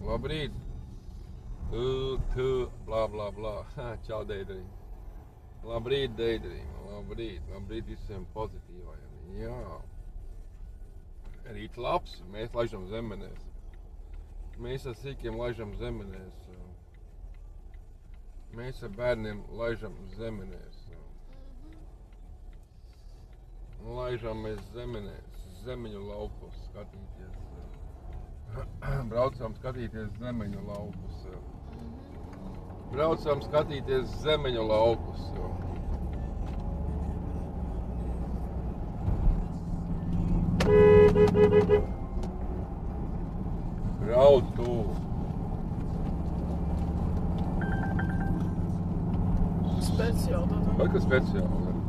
Labrīt. Blā, blā, blā. Čau, Daydream. Labrīt, Daydream. Labrīt visiem pozitīvajiem. Jā. Rīt labs. Mēs laižam zemenēs. Mēs ar sīkiem laižam zemenēs. Mēs ar bērniem laižam zemenēs. Laižam mēs zemenēs. Zemeņu laukos skatīties. Braucam skatīties zemeņu laukus. Braucam skatīties zemeņu laukus. Brauc tu. Speciāli. Vai kas speciāli?